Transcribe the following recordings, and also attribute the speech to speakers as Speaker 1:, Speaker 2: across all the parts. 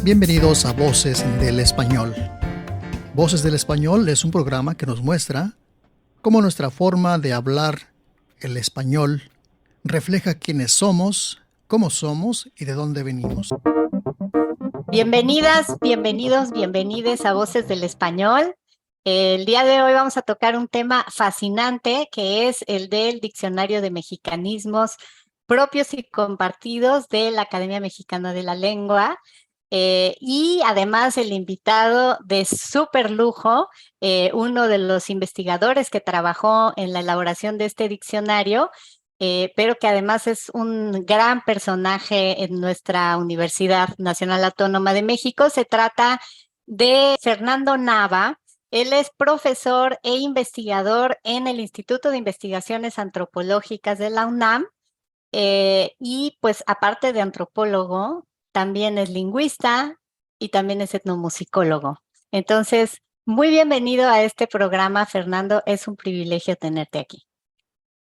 Speaker 1: Bienvenidos a Voces del Español. Voces del Español es un programa que nos muestra cómo nuestra forma de hablar el español refleja quiénes somos, cómo somos y de dónde venimos.
Speaker 2: Bienvenidas, bienvenidos, bienvenides a Voces del Español. El día de hoy vamos a tocar un tema fascinante que es el del Diccionario de Mexicanismos propios y compartidos de la Academia Mexicana de la Lengua. Y además el invitado de súper lujo, uno de los investigadores que trabajó en la elaboración de este diccionario, pero que además es un gran personaje en nuestra Universidad Nacional Autónoma de México. Se trata de Fernando Nava. Él es profesor e investigador en el Instituto de Investigaciones Antropológicas de la UNAM. Y pues aparte de antropólogo, también es lingüista y también es etnomusicólogo. Entonces, muy bienvenido a este programa, Fernando. Es un privilegio tenerte aquí.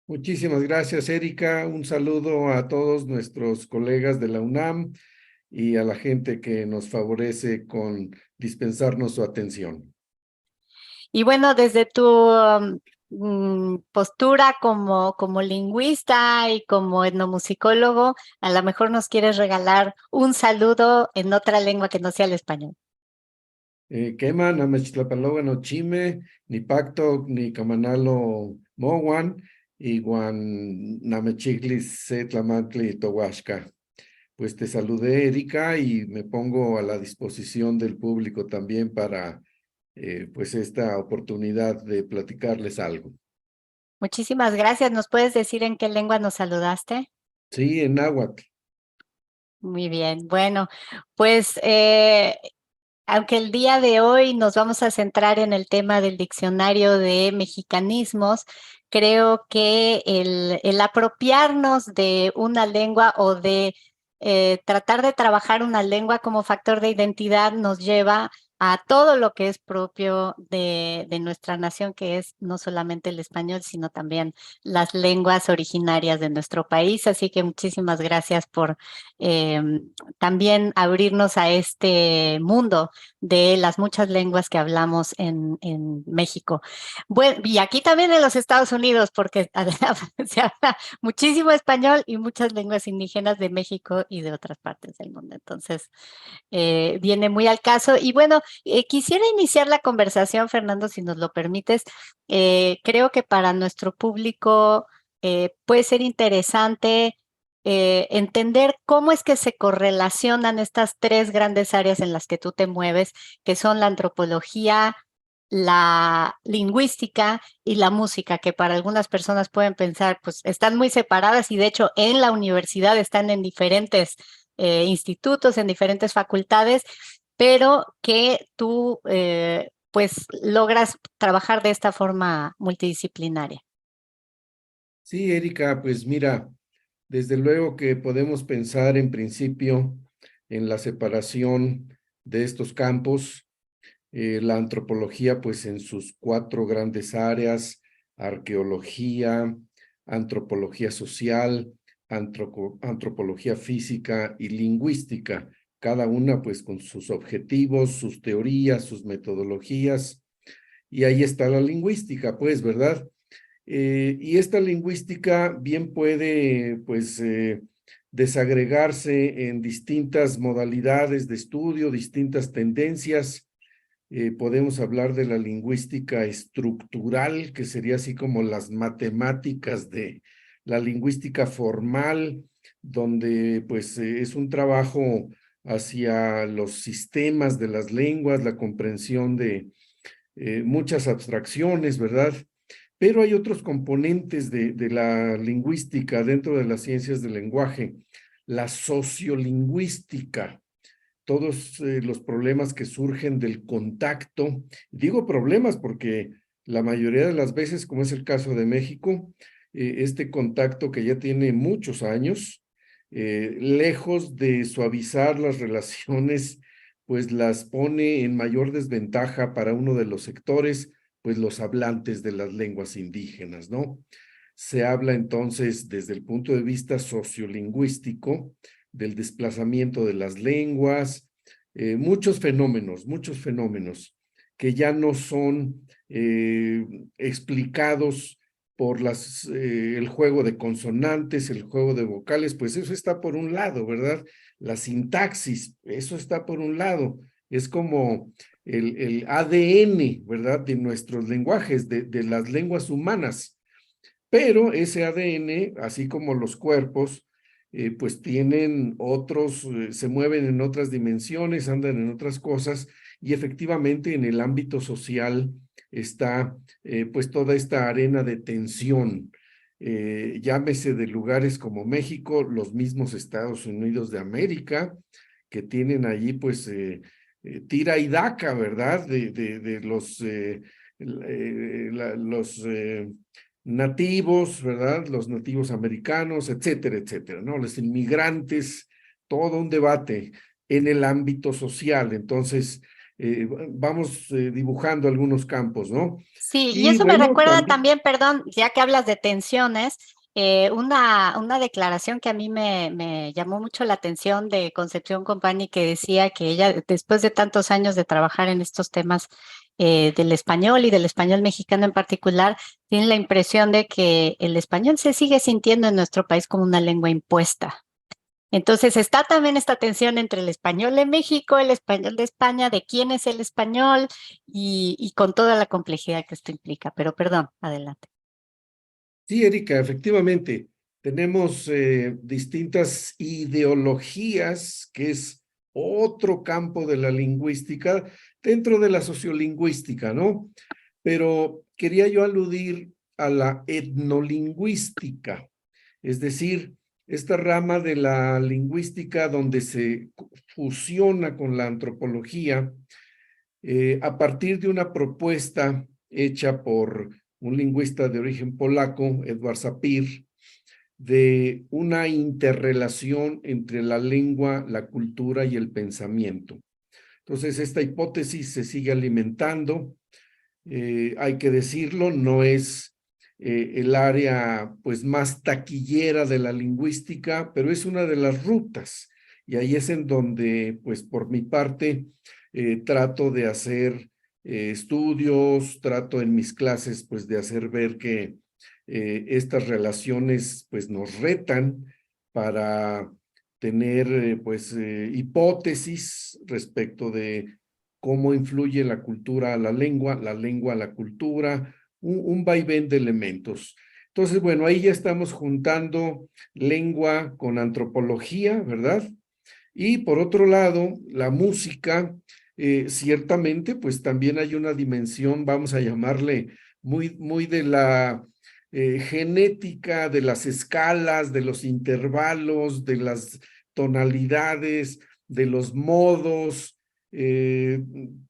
Speaker 3: Muchísimas gracias, Erika. Un saludo a todos nuestros colegas de la UNAM y a la gente que nos favorece con dispensarnos su atención.
Speaker 2: Y bueno, desde tu postura como lingüista y como etnomusicólogo, a lo mejor nos quieres regalar un saludo en otra lengua que no sea el español.
Speaker 3: Quema, Namechtlapaloga no chime, ni pacto, ni camanalo moguan, y guan Namechiglis setlamantli tohuasca. Pues te saludé, Erika, y me pongo a la disposición del público también para pues esta oportunidad de platicarles algo.
Speaker 2: Muchísimas gracias. ¿Nos puedes decir en qué lengua nos saludaste?
Speaker 3: Sí, en náhuatl.
Speaker 2: Muy bien. Bueno, pues aunque el día de hoy nos vamos a centrar en el tema del diccionario de mexicanismos, creo que el apropiarnos de una lengua o de tratar de trabajar una lengua como factor de identidad nos lleva a todo lo que es propio de nuestra nación, que es no solamente el español, sino también las lenguas originarias de nuestro país. Así que muchísimas gracias por también abrirnos a este mundo de las muchas lenguas que hablamos en México. Bueno, y aquí también en los Estados Unidos, porque se habla muchísimo español y muchas lenguas indígenas de México y de otras partes del mundo. Entonces, viene muy al caso. Y bueno, quisiera iniciar la conversación, Fernando, si nos lo permites. Creo que para nuestro público puede ser interesante entender cómo es que se correlacionan estas tres grandes áreas en las que tú te mueves, que son la antropología, la lingüística y la música, que para algunas personas pueden pensar, pues están muy separadas y de hecho en la universidad están en diferentes institutos, en diferentes facultades, pero que tú pues logras trabajar de esta forma multidisciplinaria.
Speaker 3: Sí, Erika, pues mira, desde luego que podemos pensar en principio en la separación de estos campos, la antropología pues en sus cuatro grandes áreas: arqueología, antropología social, antropología física y lingüística, cada una pues con sus objetivos, sus teorías, sus metodologías, y ahí está la lingüística, pues, ¿verdad? Y esta lingüística bien puede, pues, desagregarse en distintas modalidades de estudio, distintas tendencias. Podemos hablar de la lingüística estructural, que sería así como las matemáticas de la lingüística formal, donde, pues, es un trabajo hacia los sistemas de las lenguas, la comprensión de muchas abstracciones, ¿verdad? Pero hay otros componentes de la lingüística dentro de las ciencias del lenguaje, la sociolingüística, todos los problemas que surgen del contacto. Digo problemas porque la mayoría de las veces, como es el caso de México, este contacto que ya tiene muchos años, lejos de suavizar las relaciones, pues las pone en mayor desventaja para uno de los sectores, pues los hablantes de las lenguas indígenas, ¿no? Se habla entonces desde el punto de vista sociolingüístico del desplazamiento de las lenguas, muchos fenómenos que ya no son explicados por el juego de consonantes, el juego de vocales, pues eso está por un lado, ¿verdad? La sintaxis, eso está por un lado. Es como el ADN, ¿verdad? De nuestros lenguajes, de las lenguas humanas. Pero ese ADN, así como los cuerpos, pues tienen otros, se mueven en otras dimensiones, andan en otras cosas, y efectivamente en el ámbito social está pues toda esta arena de tensión. Llámese de lugares como México, los mismos Estados Unidos de América, que tienen allí pues tira y daca, ¿verdad? De los nativos, ¿verdad? Los nativos americanos, etcétera, etcétera, ¿no? Los inmigrantes, todo un debate en el ámbito social. Entonces, vamos dibujando algunos campos, ¿no?
Speaker 2: Sí, y
Speaker 3: Y
Speaker 2: eso me
Speaker 3: bueno,
Speaker 2: recuerda
Speaker 3: también,
Speaker 2: también, perdón, ya que hablas de tensiones, una declaración que a mí me llamó mucho la atención de Concepción Company, que decía que ella, después de tantos años de trabajar en estos temas del español y del español mexicano en particular, tiene la impresión de que el español se sigue sintiendo en nuestro país como una lengua impuesta. Entonces está también esta tensión entre el español de México, el español de España, de quién es el español y con toda la complejidad que esto implica. Pero perdón, adelante.
Speaker 3: sí, Erika, efectivamente, tenemos distintas ideologías, que es otro campo de la lingüística, dentro de la sociolingüística, ¿no? Pero quería yo aludir a la etnolingüística, es decir, esta rama de la lingüística donde se fusiona con la antropología a partir de una propuesta hecha por un lingüista de origen polaco, Edward Sapir, de una interrelación entre la lengua, la cultura y el pensamiento. Entonces, esta hipótesis se sigue alimentando. Hay que decirlo, no es el área pues más taquillera de la lingüística, pero es una de las rutas. Y ahí es en donde, pues por mi parte, trato de hacer estudios, trato en mis clases pues de hacer ver que estas relaciones pues nos retan para tener pues hipótesis respecto de cómo influye la cultura a la lengua a la cultura, un vaivén de elementos. Entonces, bueno, ahí ya estamos juntando lengua con antropología, ¿verdad? Y por otro lado, la música, ciertamente, pues también hay una dimensión, vamos a llamarle, muy de la genética, de las escalas, de los intervalos, de las tonalidades, de los modos, eh,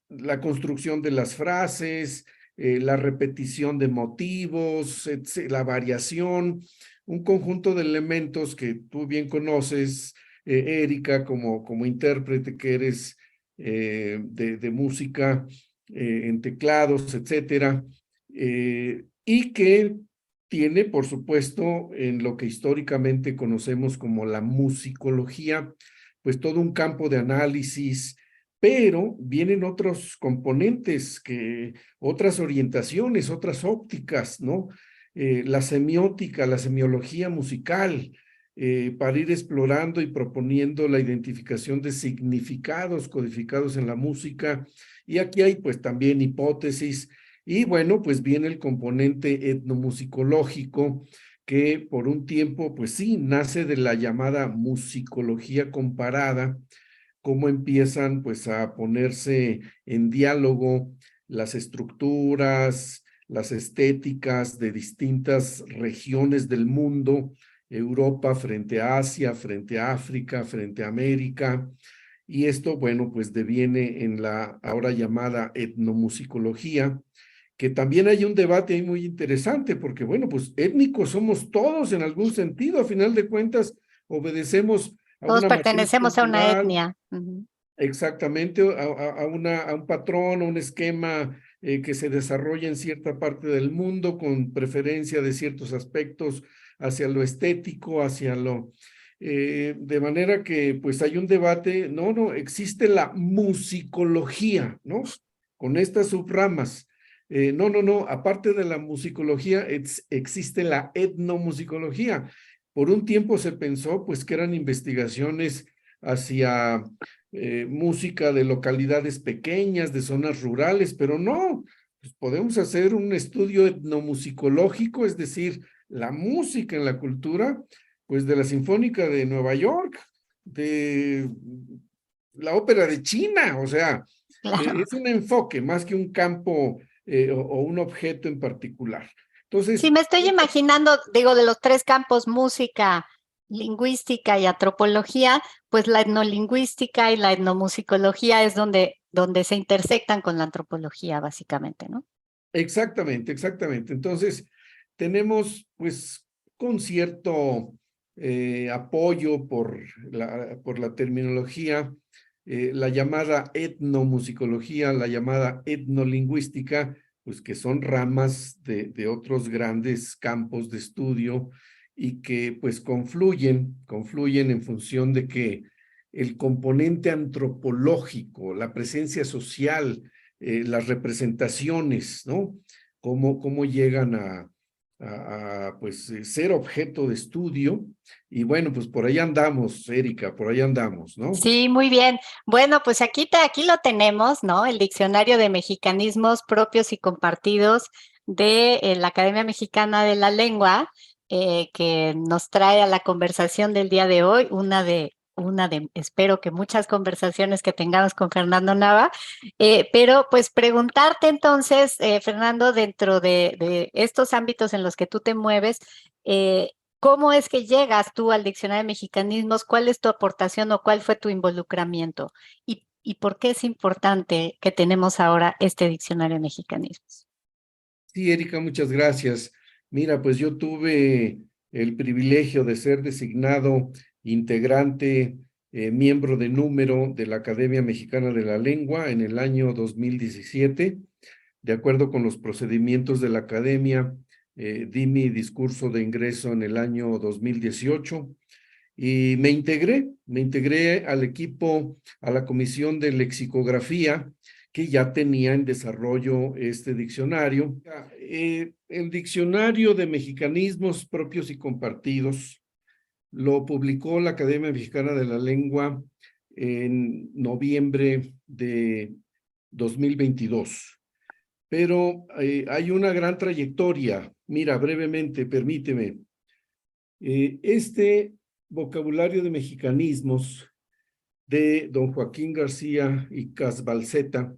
Speaker 3: la construcción de las frases, la repetición de motivos, la variación, un conjunto de elementos que tú bien conoces, Erika, como intérprete que eres de música en teclados, etcétera, y que tiene, por supuesto, en lo que históricamente conocemos como la musicología, pues todo un campo de análisis, pero vienen otros componentes, otras orientaciones, otras ópticas, ¿no? La semiótica, la semiología musical, para ir explorando y proponiendo la identificación de significados codificados en la música. Y aquí hay pues también hipótesis y bueno, pues viene el componente etnomusicológico que por un tiempo pues sí, nace de la llamada musicología comparada, cómo empiezan pues a ponerse en diálogo las estructuras, las estéticas de distintas regiones del mundo, Europa frente a Asia, frente a África, frente a América, y esto, bueno, pues deviene en la ahora llamada etnomusicología, que también hay un debate ahí muy interesante, porque bueno, pues étnicos somos todos en algún sentido, a final de cuentas obedecemos a
Speaker 2: Todos
Speaker 3: una matriz
Speaker 2: pertenecemos a una
Speaker 3: cultural.
Speaker 2: etnia. Ujú.
Speaker 3: Exactamente, a un patrón, a un esquema que se desarrolla en cierta parte del mundo con preferencia de ciertos aspectos hacia lo estético, hacia lo... De manera que pues hay un debate, no, existe la musicología, ¿no? Con estas subramas. No, aparte de la musicología existe la etnomusicología. Por un tiempo se pensó pues que eran investigaciones hacia música de localidades pequeñas, de zonas rurales, pero no, pues podemos hacer un estudio etnomusicológico, es decir, la música en la cultura, pues de la Sinfónica de Nueva York, de la ópera de China, o sea,
Speaker 2: Claro.
Speaker 3: es un enfoque más que un campo o un objeto en particular.
Speaker 2: Sí,
Speaker 3: Entonces,
Speaker 2: me estoy imaginando, digo, de los tres campos, música, lingüística y antropología, pues la etnolingüística y la etnomusicología es donde se intersectan con la antropología, básicamente, ¿no?
Speaker 3: exactamente. Entonces, tenemos pues con cierto apoyo por la terminología, la llamada etnomusicología, la llamada etnolingüística, pues que son ramas de otros grandes campos de estudio y que pues confluyen en función de que el componente antropológico, la presencia social, las representaciones, ¿no? Cómo llegan pues, ser objeto de estudio. Y bueno, pues por ahí andamos, Erika, por ahí andamos, ¿no?
Speaker 2: Sí, muy bien. Bueno, pues aquí lo tenemos, ¿no? El Diccionario de Mexicanismos Propios y Compartidos de la Academia Mexicana de la Lengua, que nos trae a la conversación del día de hoy, espero que muchas conversaciones que tengamos con Fernando Nava, pero pues preguntarte entonces, Fernando, dentro de estos ámbitos en los que tú te mueves, ¿cómo es que llegas tú al diccionario de mexicanismos? ¿Cuál es tu aportación o cuál fue tu involucramiento? ¿Y por qué es importante que tenemos ahora este diccionario de mexicanismos?
Speaker 3: Sí, Erika, muchas gracias. Mira, pues yo tuve el privilegio de ser designado integrante, miembro de número de la Academia Mexicana de la Lengua en el año 2017. De acuerdo con los procedimientos de la Academia, di mi discurso de ingreso en el año 2018 y me integré al equipo, a la comisión de lexicografía que ya tenía en desarrollo este diccionario. El diccionario de mexicanismos propios y compartidos lo publicó la Academia Mexicana de la Lengua en noviembre de 2022. Pero hay una gran trayectoria. Mira, brevemente, permíteme. Este vocabulario de mexicanismos de don Joaquín García y Casbalceta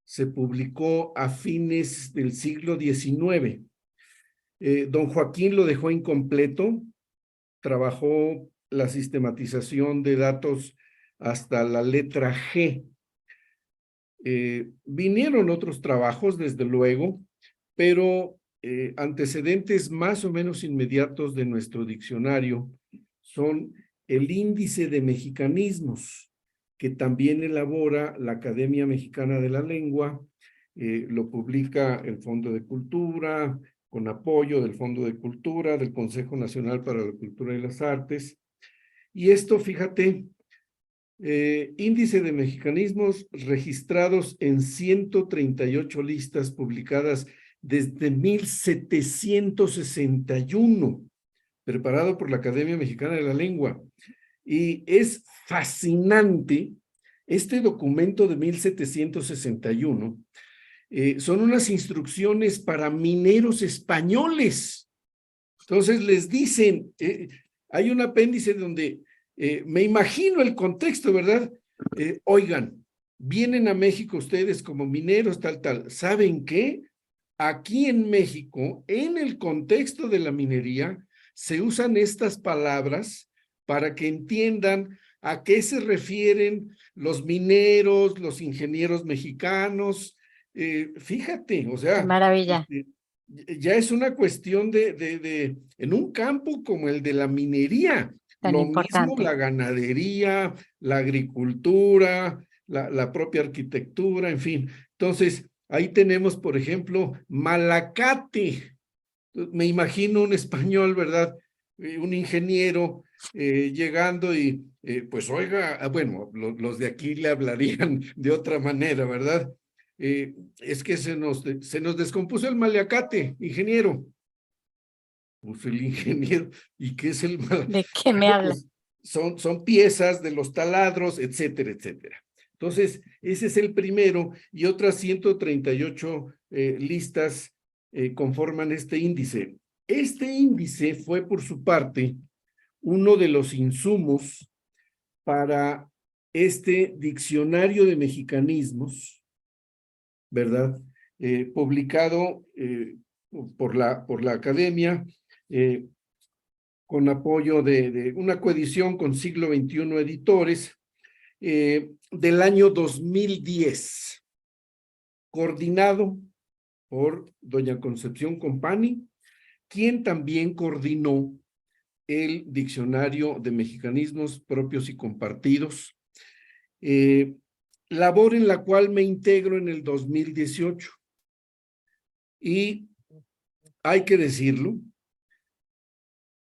Speaker 3: se publicó a fines del siglo XIX. Don Joaquín lo dejó incompleto, trabajó la sistematización de datos hasta la letra G. Vinieron otros trabajos, desde luego, pero antecedentes más o menos inmediatos de nuestro diccionario son el índice de mexicanismos, que también elabora la Academia Mexicana de la Lengua, lo publica el Fondo de Cultura, con apoyo del Fondo de Cultura, del Consejo Nacional para la Cultura y las Artes. Y esto, fíjate, índice de mexicanismos registrados en 138 listas publicadas desde 1761, preparado por la Academia Mexicana de la Lengua. Y es fascinante, este documento de 1761 son unas instrucciones para mineros españoles. Entonces les dicen, hay un apéndice donde me imagino el contexto, ¿verdad? Oigan, vienen a México ustedes como mineros, tal. ¿Saben qué? Aquí en México, en el contexto de la minería, se usan estas palabras para que entiendan a qué se refieren los mineros, los ingenieros mexicanos. Fíjate, o
Speaker 2: Qué
Speaker 3: sea,
Speaker 2: maravilla.
Speaker 3: ya es una cuestión en un campo como el de la minería.
Speaker 2: Tan
Speaker 3: Lo mismo
Speaker 2: importante.
Speaker 3: la ganadería, la agricultura, la propia arquitectura, en fin. Entonces, ahí tenemos, por ejemplo, Malacate. Me imagino un español, ¿verdad? un ingeniero llegando y pues oiga, los de aquí le hablarían de otra manera, ¿verdad? Es que se nos descompuso el maleacate, ingeniero. Pues el ingeniero, ¿y qué es el maleacate?
Speaker 2: ¿De qué me habla?
Speaker 3: Pues, son piezas de los taladros, etcétera, etcétera. Entonces, ese es el primero, y otras 138 listas conforman este índice. Este índice fue, por su parte, uno de los insumos para este diccionario de mexicanismos, ¿verdad? Publicado por la academia, con apoyo de una coedición con Siglo XXI Editores, del año 2010, coordinado por doña Concepción Compani, quien también coordinó el Diccionario de Mexicanismos Propios y Compartidos, labor en la cual me integro en el 2018. Y hay que decirlo,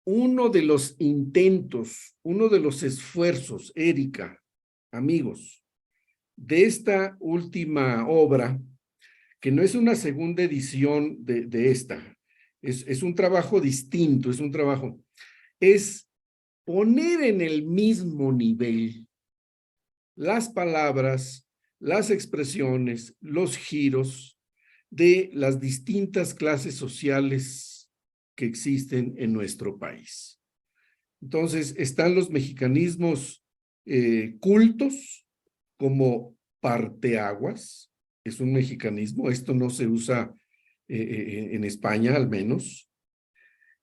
Speaker 3: uno de los intentos, uno de los esfuerzos, Erika, amigos, de esta última obra, que no es una segunda edición de esta, es un trabajo distinto, es poner en el mismo nivel las palabras, las expresiones, los giros de las distintas clases sociales que existen en nuestro país. Entonces, están los mexicanismos cultos, como parteaguas, es un mexicanismo, esto no se usa en España al menos,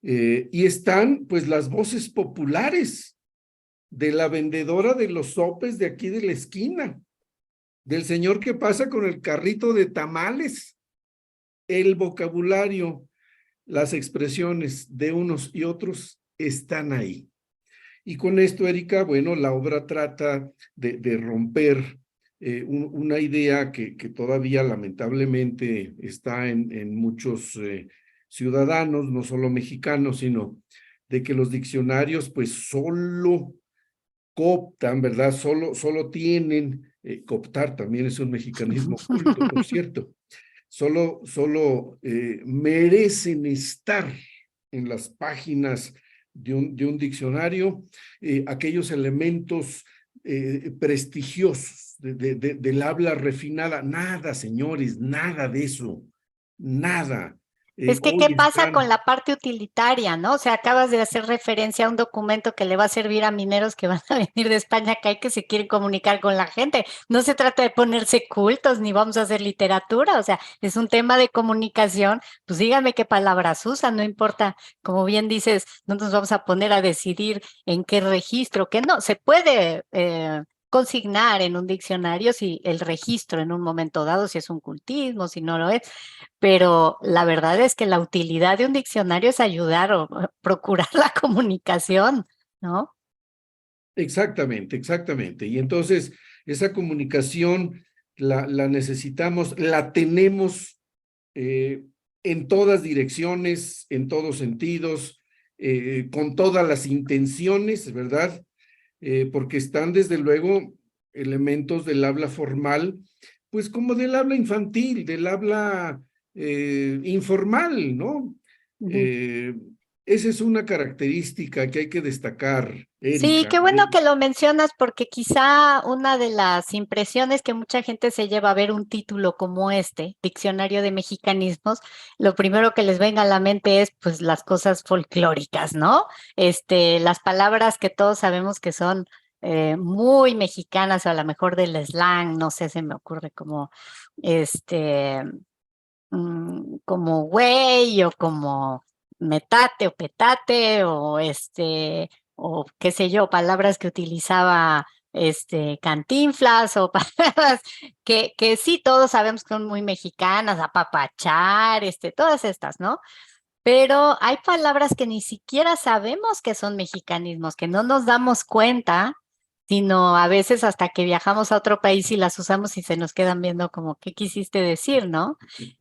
Speaker 3: y están pues las voces populares de la vendedora de los sopes de aquí de la esquina, del señor que pasa con el carrito de tamales. El vocabulario, las expresiones de unos y otros están ahí. Y con esto, Erika, bueno, la obra trata de romper una idea que todavía lamentablemente está en muchos ciudadanos, no solo mexicanos, sino de que los diccionarios pues solo cooptan, ¿verdad? Solo tienen, cooptar también es un mexicanismo culto, por cierto, solo merecen estar en las páginas de un diccionario aquellos elementos prestigiosos del habla refinada. Nada, señores, nada de eso, nada.
Speaker 2: Es que, ¿qué
Speaker 3: Hoy
Speaker 2: pasa con
Speaker 3: están.
Speaker 2: la parte utilitaria, no? O sea, acabas de hacer referencia a un documento que le va a servir a mineros que van a venir de España acá y que se quieren comunicar con la gente. No se trata de ponerse cultos ni vamos a hacer literatura, o sea, es un tema de comunicación. Pues dígame qué palabras usan, no importa, como bien dices, no nos vamos a poner a decidir en qué registro, que no, se puede consignar en un diccionario si el registro en un momento dado, si es un cultismo, si no lo es, pero la verdad es que la utilidad de un diccionario es ayudar o procurar la comunicación, ¿no?
Speaker 3: Exactamente, exactamente. Y entonces esa comunicación la necesitamos, la tenemos en todas direcciones, en todos sentidos, con todas las intenciones, ¿verdad? Porque están desde luego elementos del habla formal, pues como del habla infantil, del habla informal, ¿no? Esa es una característica que hay que destacar,
Speaker 2: Sí,
Speaker 3: Erika.
Speaker 2: qué bueno que lo mencionas porque quizá una de las impresiones que mucha gente se lleva a ver un título como este, Diccionario de Mexicanismos, lo primero que les venga a la mente es pues las cosas folclóricas, ¿no? Las palabras que todos sabemos que son muy mexicanas o a lo mejor del slang, no sé, se me ocurre como como güey o como metate o petate o qué sé yo, palabras que utilizaba Cantinflas o palabras que sí todos sabemos que son muy mexicanas, apapachar, todas estas, ¿no? Pero hay palabras que ni siquiera sabemos que son mexicanismos, que no nos damos cuenta, sino a veces hasta que viajamos a otro país y las usamos y se nos quedan viendo como, ¿qué quisiste decir, no?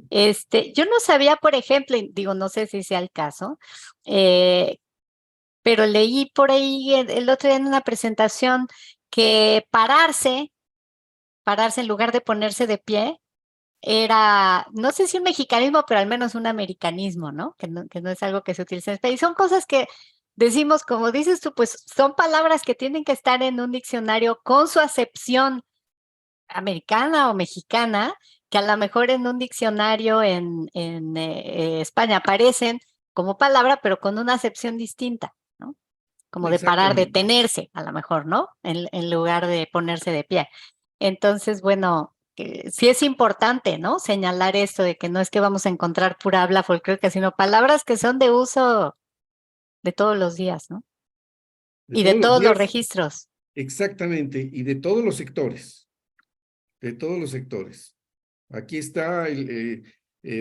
Speaker 2: Yo no sabía, por ejemplo, y digo, no sé si sea el caso, eh, pero leí por ahí el otro día en una presentación que pararse en lugar de ponerse de pie, era, no sé si un mexicanismo, pero al menos un americanismo, ¿no? Que no es algo que se utiliza en España. Y son cosas que decimos, como dices tú, pues son palabras que tienen que estar en un diccionario con su acepción americana o mexicana, que a lo mejor en un diccionario en España aparecen como palabra, pero con una acepción distinta, ¿no? Como de parar,
Speaker 3: Exactamente.
Speaker 2: detenerse, a lo mejor, ¿no? En lugar de ponerse de pie. Entonces, bueno, sí es importante, ¿no? Señalar esto de que no es que vamos a encontrar pura habla folclórica, sino palabras que son de uso de todos los días, ¿no?
Speaker 3: De
Speaker 2: Y de
Speaker 3: todos los
Speaker 2: todos los
Speaker 3: días,
Speaker 2: registros.
Speaker 3: exactamente, y de todos los sectores, de todos los sectores. Aquí está el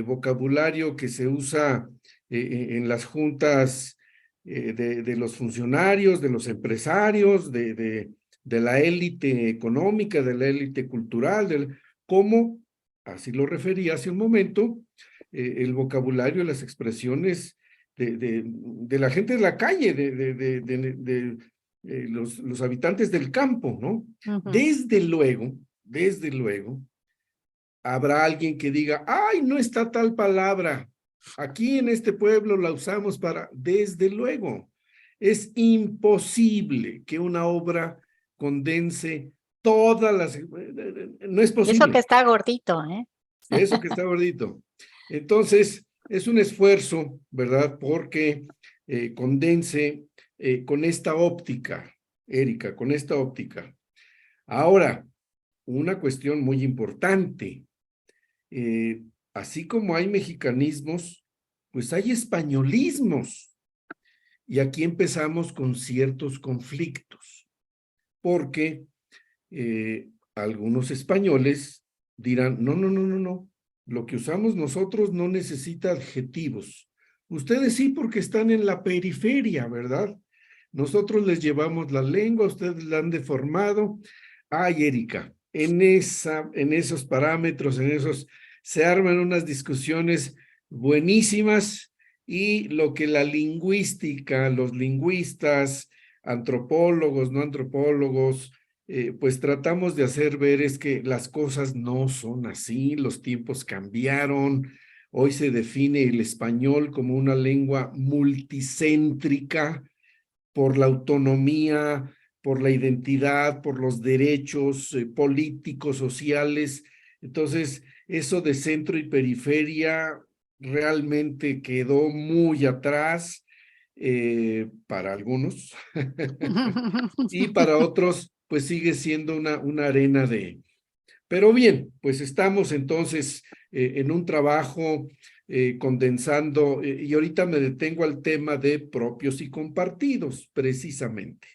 Speaker 3: vocabulario que se usa en las juntas de los funcionarios, de los empresarios, de la élite económica, de la élite cultural, como, así lo refería hace un momento, el vocabulario, las expresiones de la gente de la calle, de los habitantes del campo, ¿no?
Speaker 2: Ujú.
Speaker 3: Desde luego, habrá alguien que diga, ay, no está tal palabra. Aquí en este pueblo la usamos para, desde luego. Es imposible que una obra condense todas las... No es
Speaker 2: Y eso que
Speaker 3: posible.
Speaker 2: está gordito, ¿eh?
Speaker 3: Eso que está gordito. Entonces, es un esfuerzo, ¿verdad? Porque condense con esta óptica, Erika, con esta óptica. Ahora, una cuestión muy importante. Eh, Así como hay mexicanismos, pues hay españolismos. Y aquí empezamos con ciertos conflictos, porque algunos españoles dirán, no, no, no, no, no, lo que usamos nosotros no necesita adjetivos. Ustedes sí porque están en la periferia, ¿verdad? Nosotros les llevamos la lengua, ustedes la han deformado. Ay, Erika, en esos parámetros, en esos, se arman unas discusiones buenísimas y lo que la lingüística, los lingüistas, antropólogos, no antropólogos, pues tratamos de hacer ver es que las cosas no son así, los tiempos cambiaron, hoy se define el español como una lengua multicéntrica por la autonomía, por la identidad, por los derechos políticos, sociales. Entonces, eso de centro y periferia realmente quedó muy atrás para algunos y para otros, pues sigue siendo una arena de... Pero bien, pues estamos entonces en un trabajo condensando, y ahorita me detengo al tema de propios y compartidos, precisamente.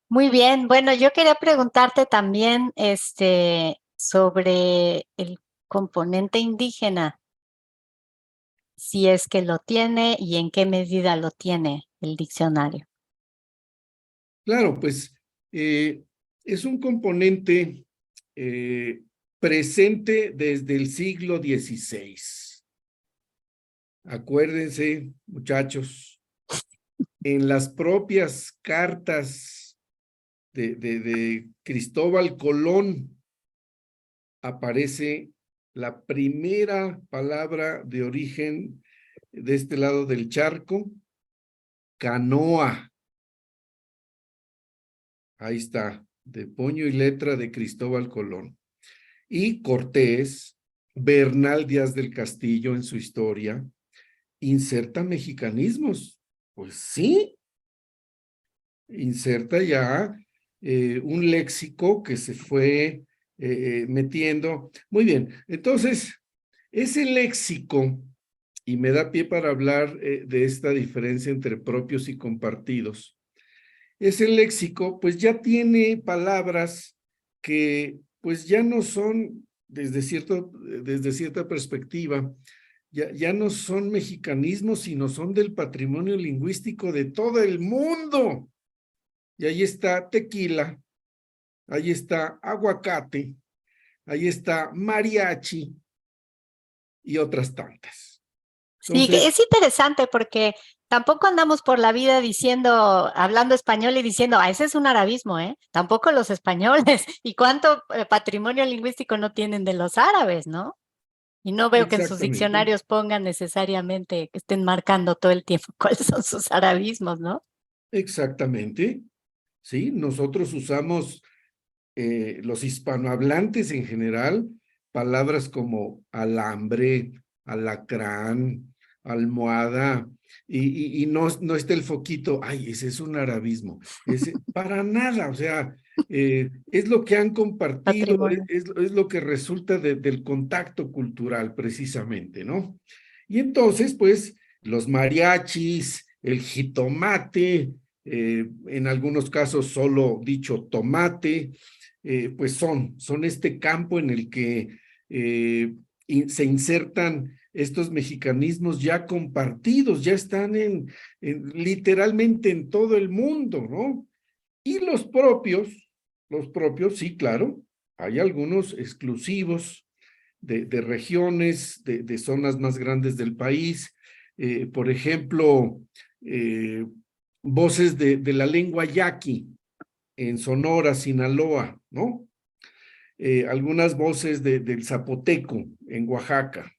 Speaker 2: Muy bien. Bueno, yo quería preguntarte también, sobre el componente indígena, si es que lo tiene y en qué medida lo tiene el diccionario.
Speaker 3: Claro, pues es un componente presente desde el siglo XVI. Acuérdense, muchachos, en las propias cartas de Cristóbal Colón aparece la primera palabra de origen de este lado del charco, canoa. Ahí está, de puño y letra de Cristóbal Colón. Y Cortés, Bernal Díaz del Castillo en su historia, inserta mexicanismos. Pues sí, inserta ya un léxico que se fue metiendo. Muy bien, entonces, ese léxico, y me da pie para hablar de esta diferencia entre propios y compartidos, ese léxico pues ya tiene palabras que pues ya no son desde cierta perspectiva, ya no son mexicanismos, sino son del patrimonio lingüístico de todo el mundo. Y ahí está tequila, ahí está aguacate, ahí está mariachi y otras tantas.
Speaker 2: Sí, que
Speaker 3: Entonces,
Speaker 2: es interesante porque tampoco andamos por la vida hablando español y diciendo, ese es un arabismo, ¿eh? Tampoco los españoles. ¿Y cuánto patrimonio lingüístico no tienen de los árabes, no? Y no veo que en sus
Speaker 3: exactamente,
Speaker 2: diccionarios pongan necesariamente que estén marcando todo el tiempo cuáles son sus arabismos, ¿no?
Speaker 3: exactamente, sí, nosotros usamos los hispanohablantes en general, palabras como alambre, alacrán, almohada, y no, no está el foquito, ay, ese es un arabismo, para nada, o sea, es lo que han compartido,
Speaker 2: Patrimonio.
Speaker 3: es lo que resulta del contacto cultural precisamente, ¿no? Y entonces, pues, los mariachis, el jitomate, en algunos casos solo dicho tomate, pues son este campo en el que se insertan estos mexicanismos ya compartidos, ya están literalmente en todo el mundo, ¿no? Y los propios, sí, claro, hay algunos exclusivos de regiones, de zonas más grandes del país, por ejemplo, eh, voces de la lengua yaqui en Sonora, Sinaloa, ¿no? Algunas voces del zapoteco en Oaxaca,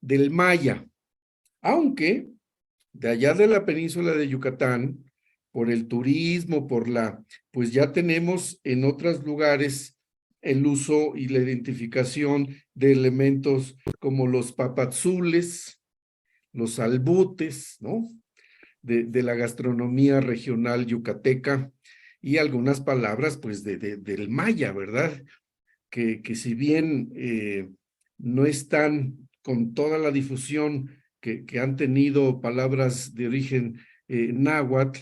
Speaker 3: del maya, aunque de allá de la península de Yucatán, por el turismo, pues ya tenemos en otros lugares el uso y la identificación de elementos como los papazules, los albutes, ¿no? De la gastronomía regional yucateca y algunas palabras, pues, del maya, ¿verdad? Que si bien no están con toda la difusión que han tenido palabras de origen náhuatl,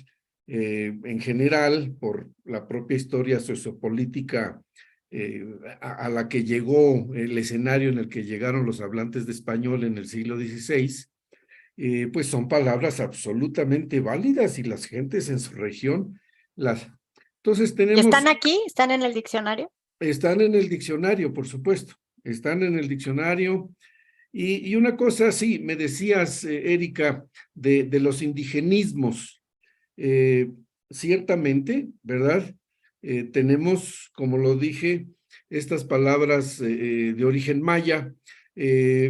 Speaker 3: en general, por la propia historia sociopolítica a la que llegó el escenario en el que llegaron los hablantes de español en el siglo XVI, pues son palabras absolutamente válidas y las gentes en su región las... Entonces
Speaker 2: ¿Y
Speaker 3: tenemos
Speaker 2: están aquí? ¿Están en el diccionario?
Speaker 3: están en el diccionario, por supuesto, están en el diccionario. Y una cosa, sí, me decías, Erika, de los indigenismos. Eh, Ciertamente, ¿verdad? Tenemos, como lo dije, estas palabras de origen maya,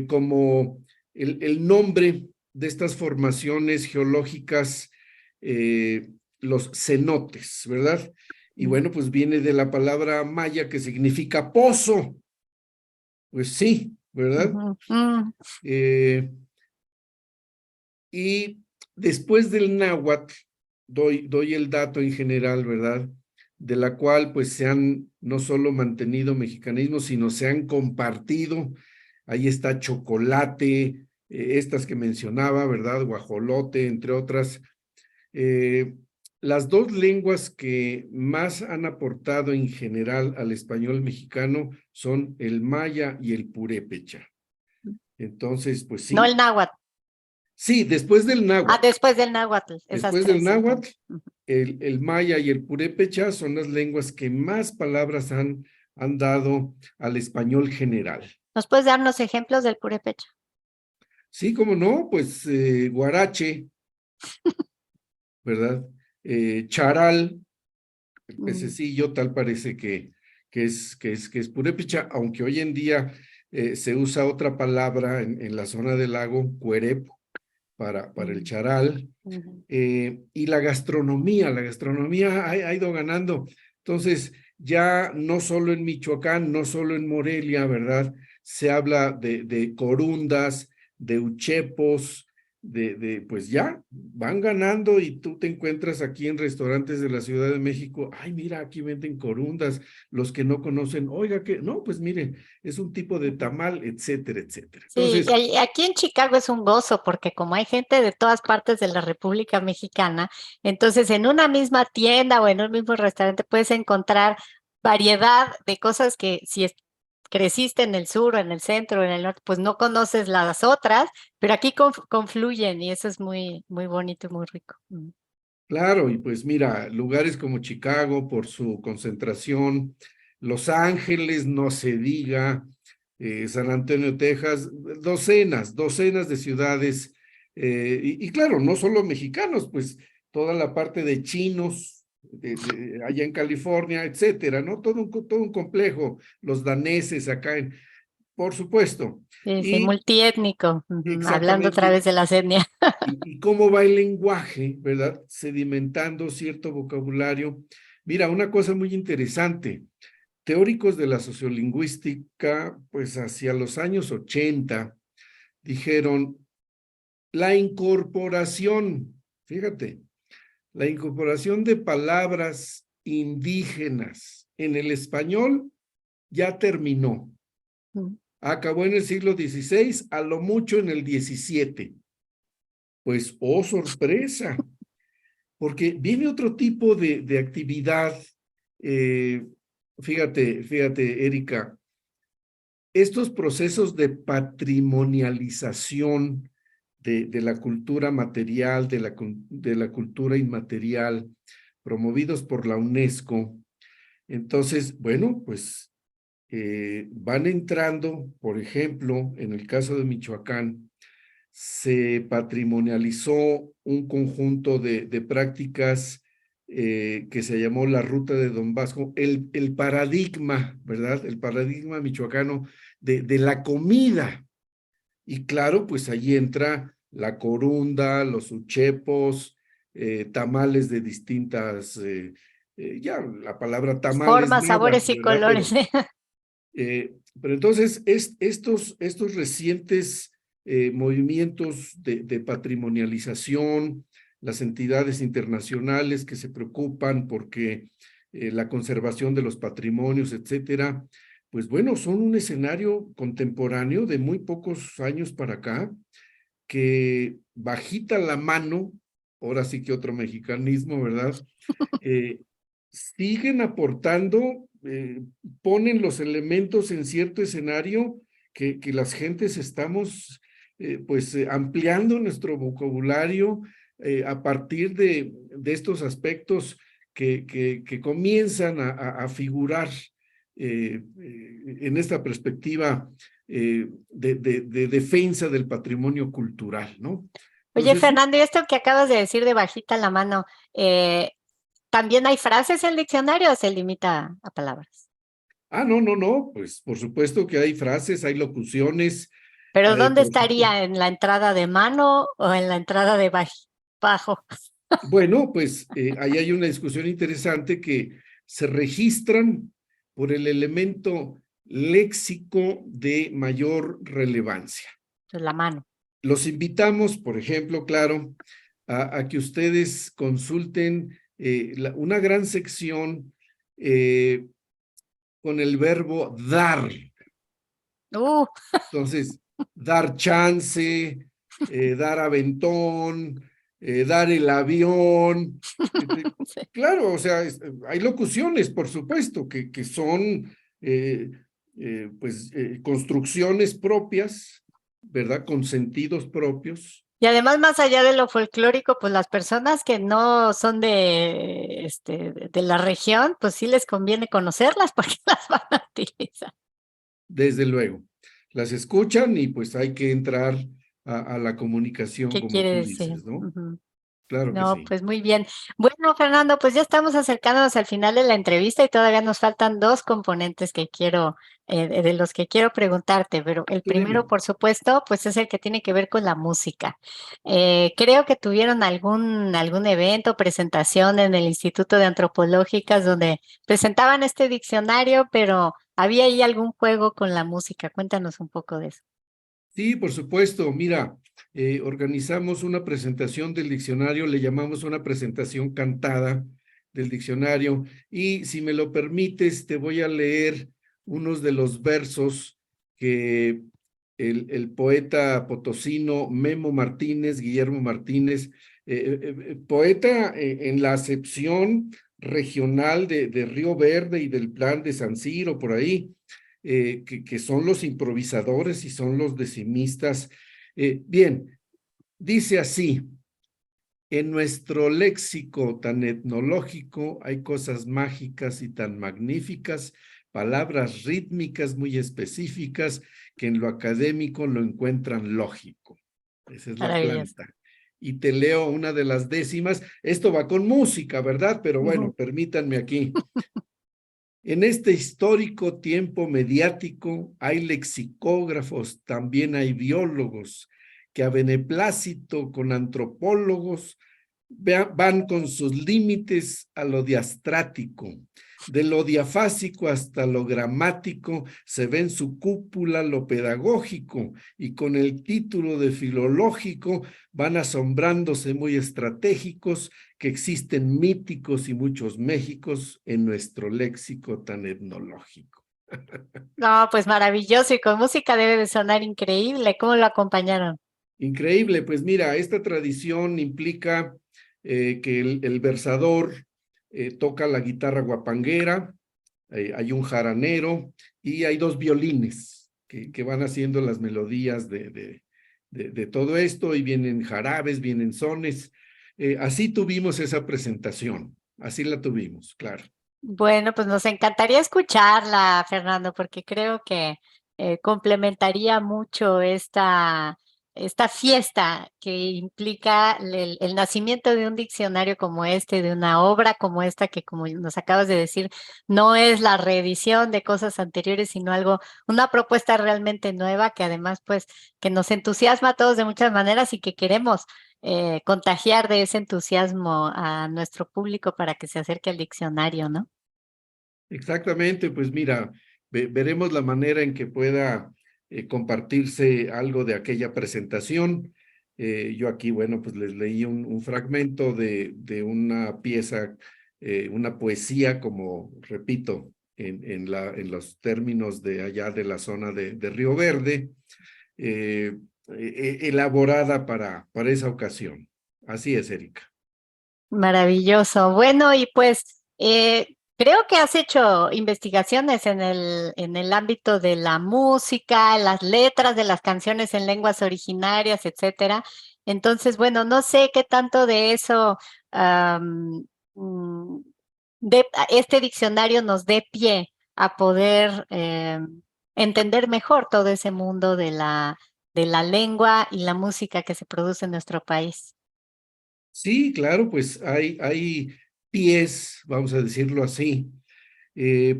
Speaker 3: como el nombre de estas formaciones geológicas, los cenotes, ¿verdad? Y
Speaker 2: Mm.
Speaker 3: bueno, pues viene de la palabra maya que significa pozo. Pues sí, ¿verdad?
Speaker 2: Ujú. Mm.
Speaker 3: Eh, y después del náhuatl, doy el dato en general, ¿verdad? De la cual pues se han no solo mantenido mexicanismos, sino se han compartido. Ahí está chocolate, estas que mencionaba, ¿verdad? Guajolote, entre otras. Eh, las dos lenguas que más han aportado en general al español mexicano son el maya y el purépecha. Entonces, pues
Speaker 2: No
Speaker 3: sí,
Speaker 2: el náhuatl.
Speaker 3: sí, después del náhuatl.
Speaker 2: Después del náhuatl, esas
Speaker 3: Después del
Speaker 2: tres
Speaker 3: náhuatl,
Speaker 2: entonces. Ujú.
Speaker 3: el maya y el purépecha son las lenguas que más palabras han dado al español general.
Speaker 2: ¿Nos puedes darnos ejemplos del purépecha?
Speaker 3: Sí, como no, pues guarache, ¿verdad? Charal, el
Speaker 2: Mm.
Speaker 3: pececillo, tal parece que es purépecha, aunque hoy en día se usa otra palabra en la zona del lago, cuerep, para el
Speaker 2: Mm.
Speaker 3: charal.
Speaker 2: Ujú.
Speaker 3: Y la gastronomía ha ido ganando. Entonces, ya no solo en Michoacán, no solo en Morelia, ¿verdad? Se habla de corundas, de uchepos, pues ya van ganando y tú te encuentras aquí en restaurantes de la Ciudad de México, ay, mira, aquí venden corundas, los que no conocen, oiga, que no, pues miren, es un tipo de tamal, etcétera, etcétera.
Speaker 2: Sí,
Speaker 3: Entonces,
Speaker 2: aquí en Chicago es un gozo porque como hay gente de todas partes de la República Mexicana, entonces en una misma tienda o en un mismo restaurante puedes encontrar variedad de cosas que si creciste en el sur o en el centro o en el norte, pues no conoces las otras, pero aquí confluyen y eso es muy, muy bonito y muy rico. Mm.
Speaker 3: claro, y pues mira, lugares como Chicago por su concentración, Los Ángeles, no se diga, San Antonio, Texas, docenas de ciudades, y claro, no solo mexicanos, pues toda la parte de chinos, allá en California, etcétera, ¿no? Todo un complejo, los daneses acá por supuesto.
Speaker 2: Sí, sí,
Speaker 3: Y
Speaker 2: multiétnico, hablando otra
Speaker 3: exactamente,
Speaker 2: vez de la etnia.
Speaker 3: y cómo va el lenguaje, ¿verdad? Sedimentando cierto vocabulario. Mira, una cosa muy interesante, teóricos de la sociolingüística, pues hacia los años 80, dijeron, la incorporación, fíjate, la incorporación de palabras indígenas en el español ya terminó. Acabó en el siglo XVI, a lo mucho en el XVII. Pues, oh, sorpresa, porque viene otro tipo de actividad. Fíjate, Erika, estos procesos de patrimonialización de la cultura material, de la cultura inmaterial, promovidos por la UNESCO. Entonces, bueno, pues van entrando, por ejemplo, en el caso de Michoacán, se patrimonializó un conjunto de prácticas que se llamó la Ruta de Don Vasco, el paradigma, ¿verdad? El paradigma michoacano de la comida. Y claro, pues allí entra la corunda, los uchepos, tamales de distintas, ya la palabra tamales
Speaker 2: Formas,
Speaker 3: nada,
Speaker 2: sabores y
Speaker 3: ¿verdad?
Speaker 2: colores.
Speaker 3: Pero entonces estos recientes movimientos de patrimonialización, las entidades internacionales que se preocupan porque la conservación de los patrimonios, etcétera, pues bueno, son un escenario contemporáneo de muy pocos años para acá, que bajita la mano, ahora sí que otro mexicanismo, ¿verdad? Siguen aportando, ponen los elementos en cierto escenario que las gentes estamos pues ampliando nuestro vocabulario a partir de estos aspectos que comienzan a figurar en esta perspectiva de defensa del patrimonio cultural, ¿no?
Speaker 2: Oye,
Speaker 3: Entonces,
Speaker 2: Fernando, y esto que acabas de decir de bajita la mano, ¿también hay frases en el diccionario o se limita a palabras?
Speaker 3: no, pues por supuesto que hay frases, hay locuciones,
Speaker 2: Pero ¿dónde
Speaker 3: por supuesto.
Speaker 2: estaría? ¿En la entrada de mano o en la entrada de bajo?
Speaker 3: Bueno, pues ahí hay una discusión interesante que se registran por el elemento léxico de mayor relevancia.
Speaker 2: Pues la mano.
Speaker 3: Los invitamos, por ejemplo, claro, a que ustedes consulten una gran sección con el verbo dar.
Speaker 2: Uh,
Speaker 3: Entonces, dar chance, dar aventón, dar el avión.
Speaker 2: sí.
Speaker 3: Claro, o sea, hay locuciones, por supuesto, que son construcciones propias, ¿verdad? Con sentidos propios.
Speaker 2: Y además, más allá de lo folclórico, pues las personas que no son de la región, pues sí les conviene conocerlas porque las van a utilizar.
Speaker 3: Desde luego. Las escuchan y pues hay que entrar a la comunicación,
Speaker 2: ¿Qué
Speaker 3: como
Speaker 2: quiere
Speaker 3: tú
Speaker 2: decir?
Speaker 3: dices, ¿no?
Speaker 2: Ujú.
Speaker 3: Claro que
Speaker 2: No,
Speaker 3: sí.
Speaker 2: pues muy bien. Bueno, Fernando, pues ya estamos acercándonos al final de la entrevista y todavía nos faltan dos componentes que quiero, de los que quiero preguntarte, pero el
Speaker 3: Tú
Speaker 2: primero,
Speaker 3: dime.
Speaker 2: por supuesto, pues es el que tiene que ver con la música. Creo que tuvieron algún evento, presentación en el Instituto de Antropológicas donde presentaban este diccionario, pero había ahí algún juego con la música. Cuéntanos un poco de eso.
Speaker 3: Sí, por supuesto. Mira, organizamos una presentación del diccionario, le llamamos una presentación cantada del diccionario, y si me lo permites, te voy a leer unos de los versos que el poeta potosino Guillermo Martínez, poeta en la acepción regional de Río Verde y del plan de San Ciro, por ahí, que son los improvisadores y son los decimistas. Bien, dice así: en nuestro léxico tan etnológico hay cosas mágicas y tan magníficas, palabras rítmicas muy específicas que en lo académico lo encuentran lógico. Esa es la
Speaker 2: Maravilloso.
Speaker 3: planta. Y te leo una de las décimas. Esto va con música, ¿verdad? Pero bueno, permítanme aquí. En este histórico tiempo mediático hay lexicógrafos, también hay biólogos, que a beneplácito con antropólogos van con sus límites a lo diastrático. De lo diafásico hasta lo gramático se ve en su cúpula lo pedagógico, y con el título de filológico van asombrándose muy estratégicos que existen míticos y muchos Méxicos en nuestro léxico tan etnológico.
Speaker 2: No, pues maravilloso, y con música debe de sonar increíble. ¿Cómo lo acompañaron?
Speaker 3: Increíble, pues mira, esta tradición implica que el versador toca la guitarra guapanguera, hay un jaranero y hay dos violines que van haciendo las melodías de todo esto, y vienen jarabes, vienen sones. Así tuvimos esa presentación, así la tuvimos, claro.
Speaker 2: Bueno, pues nos encantaría escucharla, Fernando, porque creo que complementaría mucho esta fiesta que implica el nacimiento de un diccionario como este, de una obra como esta, que como nos acabas de decir, no es la reedición de cosas anteriores, sino una propuesta realmente nueva que además, pues, que nos entusiasma a todos de muchas maneras y que queremos contagiar de ese entusiasmo a nuestro público para que se acerque al diccionario, ¿no?
Speaker 3: Exactamente, pues mira, veremos la manera en que pueda compartirse algo de aquella presentación. Yo aquí, bueno, pues les leí un fragmento de una pieza, una poesía, como repito, en los términos de allá de la zona de Río Verde, elaborada para esa ocasión. Así es, Erika.
Speaker 2: Maravilloso. Bueno, y pues creo que has hecho investigaciones en el ámbito de la música, las letras de las canciones en lenguas originarias, etcétera. Entonces, bueno, no sé qué tanto de eso mm, este diccionario nos dé pie a poder entender mejor todo ese mundo de la lengua y la música que se produce en nuestro país.
Speaker 3: Sí, claro, pues hay pies, vamos a decirlo así.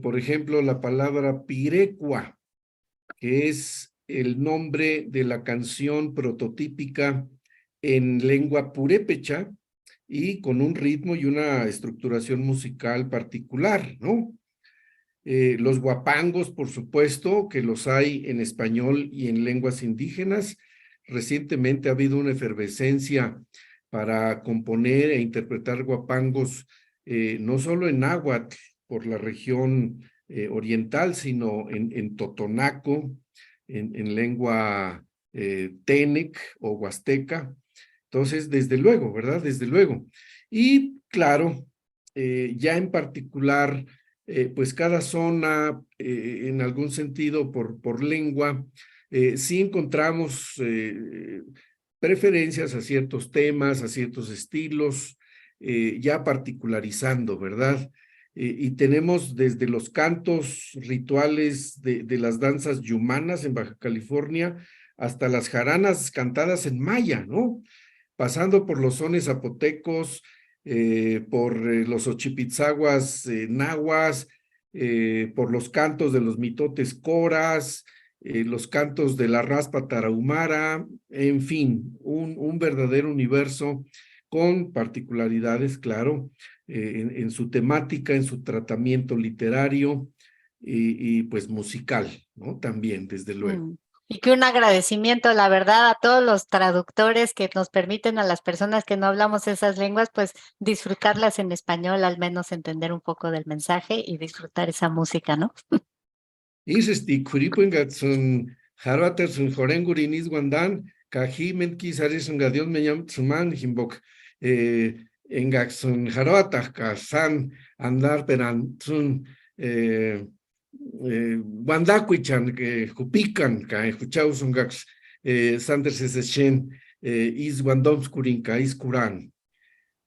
Speaker 3: Por ejemplo, la palabra pirecua, que es el nombre de la canción prototípica en lengua purépecha y con un ritmo y una estructuración musical particular, ¿no? Los guapangos, por supuesto, que los hay en español y en lenguas indígenas. Recientemente ha habido una efervescencia para componer e interpretar guapangos, no solo en náhuatl, por la región oriental, sino en totonaco, en lengua tenec o huasteca. Entonces, desde luego, ¿verdad? Desde luego. Y claro, ya en particular, pues cada zona, en algún sentido por lengua, sí encontramos preferencias a ciertos temas, a ciertos estilos, ya particularizando, ¿verdad? Y tenemos desde los cantos rituales de las danzas yumanas en Baja California hasta las jaranas cantadas en maya, ¿no? Pasando por los sones zapotecos, por los ochipitzaguas nahuas, por los cantos de los mitotes coras, los cantos de la raspa tarahumara, en fin, un verdadero universo con particularidades, claro, en su temática, en su tratamiento literario y pues musical, ¿no? También, desde luego.
Speaker 2: Y que un agradecimiento, la verdad, a todos los traductores que nos permiten a las personas que no hablamos esas lenguas, pues disfrutarlas en español, al menos entender un poco del mensaje y disfrutar esa música, ¿no?
Speaker 3: Isesti kuripuengatsun harvatersun jorengurinis guandan kajimen kisarisun gadios meñam tsuman himbok engaksun harvatak kasan andar peransun guandacuichan que jupican ka escuchausun gax sanders eseshen is guandomskurin ka is kuran.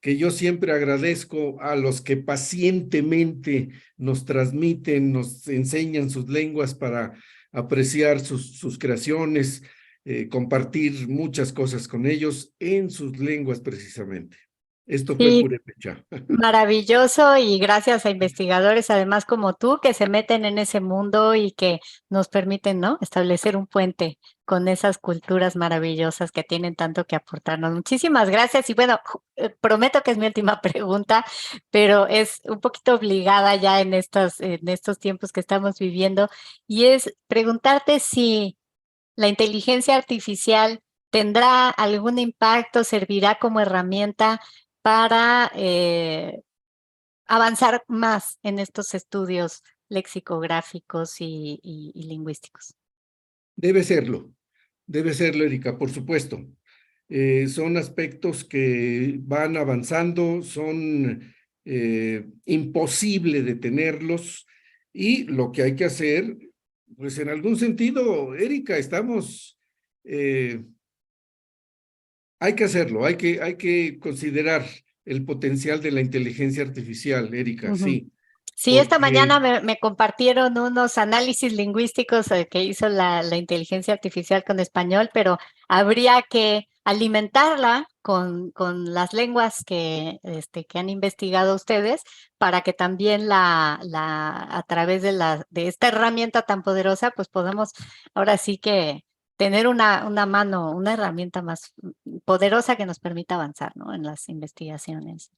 Speaker 3: que yo siempre agradezco a los que pacientemente nos transmiten, nos enseñan sus lenguas para apreciar sus creaciones, compartir muchas cosas con ellos en sus lenguas precisamente. Esto fue
Speaker 2: Sí,
Speaker 3: Purépecha.
Speaker 2: maravilloso y gracias a investigadores además como tú que se meten en ese mundo y que nos permiten, ¿no?, establecer un puente con esas culturas maravillosas que tienen tanto que aportarnos. Muchísimas gracias y bueno, prometo que es mi última pregunta, pero es un poquito obligada ya en estos tiempos que estamos viviendo y es preguntarte si la inteligencia artificial tendrá algún impacto, servirá como herramienta para avanzar más en estos estudios lexicográficos y lingüísticos.
Speaker 3: Debe serlo, Erika, por supuesto. Son aspectos que van avanzando, son imposible detenerlos y lo que hay que hacer, pues en algún sentido, Erika, hay que hacerlo, hay que considerar el potencial de la inteligencia artificial, Erika,
Speaker 2: Ujú.
Speaker 3: sí,
Speaker 2: Sí, esta
Speaker 3: porque
Speaker 2: mañana me compartieron unos análisis lingüísticos que hizo la inteligencia artificial con español, pero habría que alimentarla con las lenguas que han investigado ustedes para que también a través de esta herramienta tan poderosa, pues podamos ahora sí que tener una herramienta más poderosa que nos permita avanzar, ¿no?, en las investigaciones.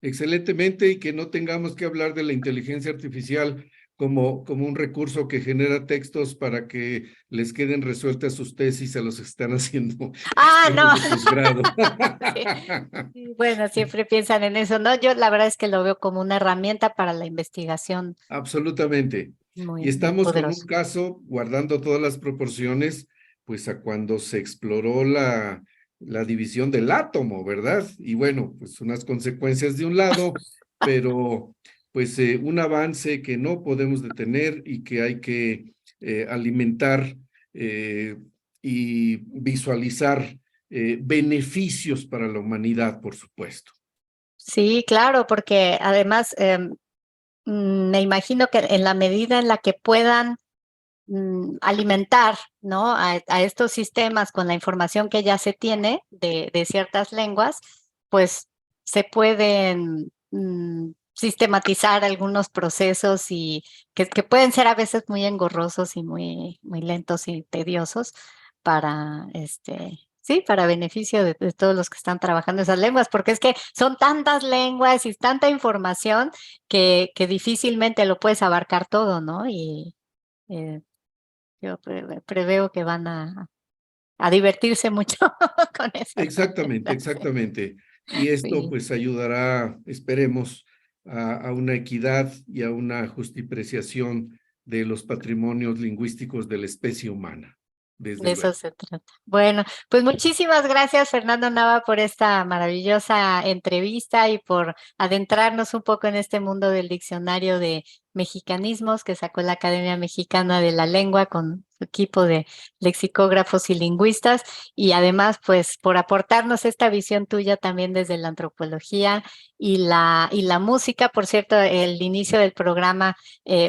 Speaker 3: excelentemente, y que no tengamos que hablar de la inteligencia artificial como un recurso que genera textos para que les queden resueltas sus tesis a los que están haciendo
Speaker 2: Ah,
Speaker 3: estudios
Speaker 2: no.
Speaker 3: de posgrado.
Speaker 2: Sí, sí, bueno, siempre piensan en eso, ¿no? Yo la verdad es que lo veo como una herramienta para la investigación
Speaker 3: Absolutamente. Y
Speaker 2: muy
Speaker 3: estamos con un
Speaker 2: poderoso.
Speaker 3: caso, guardando todas las proporciones, pues a cuando se exploró la división del átomo, ¿verdad? Y bueno, pues unas consecuencias de un lado, pero pues un avance que no podemos detener y que hay que alimentar y visualizar beneficios para la humanidad, por supuesto.
Speaker 2: Sí, claro, porque además me imagino que en la medida en la que puedan alimentar, ¿no?, a estos sistemas con la información que ya se tiene de ciertas lenguas, pues se pueden sistematizar algunos procesos y que pueden ser a veces muy engorrosos y muy lentos y tediosos para sí, para beneficio de todos los que están trabajando esas lenguas, porque es que son tantas lenguas y tanta información que difícilmente lo puedes abarcar todo, ¿no? Y eh, yo preveo que van a divertirse mucho con esa
Speaker 3: Exactamente,
Speaker 2: herramienta.
Speaker 3: exactamente. Y esto
Speaker 2: Sí,
Speaker 3: pues ayudará, esperemos, a una equidad y a una justipreciación de los patrimonios lingüísticos de la especie humana, desde
Speaker 2: de eso
Speaker 3: luego.
Speaker 2: se trata. Bueno, pues muchísimas gracias, Fernando Nava, por esta maravillosa entrevista y por adentrarnos un poco en este mundo del diccionario de mexicanismos que sacó la Academia Mexicana de la Lengua con su equipo de lexicógrafos y lingüistas y además, pues, por aportarnos esta visión tuya también desde la antropología y la música. Por cierto, el inicio del programa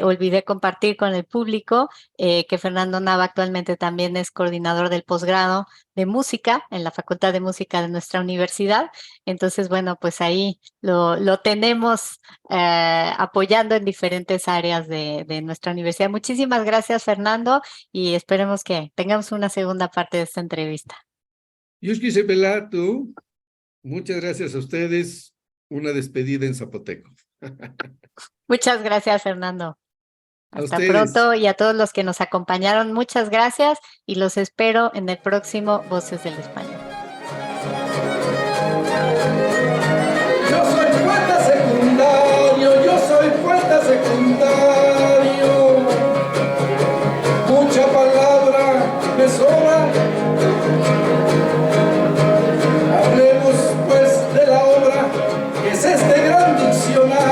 Speaker 2: olvidé compartir con el público que Fernando Nava actualmente también es coordinador del posgrado de música en la Facultad de Música de nuestra universidad. Entonces, bueno, pues ahí lo tenemos apoyando en diferentes áreas de nuestra universidad. Muchísimas gracias, Fernando, y esperemos que tengamos una segunda parte de esta entrevista.
Speaker 3: Yushki Sepelatu, muchas gracias a ustedes. Una despedida en zapoteco.
Speaker 2: Muchas gracias, Fernando.
Speaker 3: A
Speaker 2: Hasta
Speaker 3: ustedes.
Speaker 2: pronto y a todos los que nos acompañaron, muchas gracias y los espero en el próximo Voces del Español.
Speaker 4: Yo soy poeta secundario, yo soy poeta secundario. Mucha palabra me sobra. Hablemos pues de la obra que es este gran diccionario.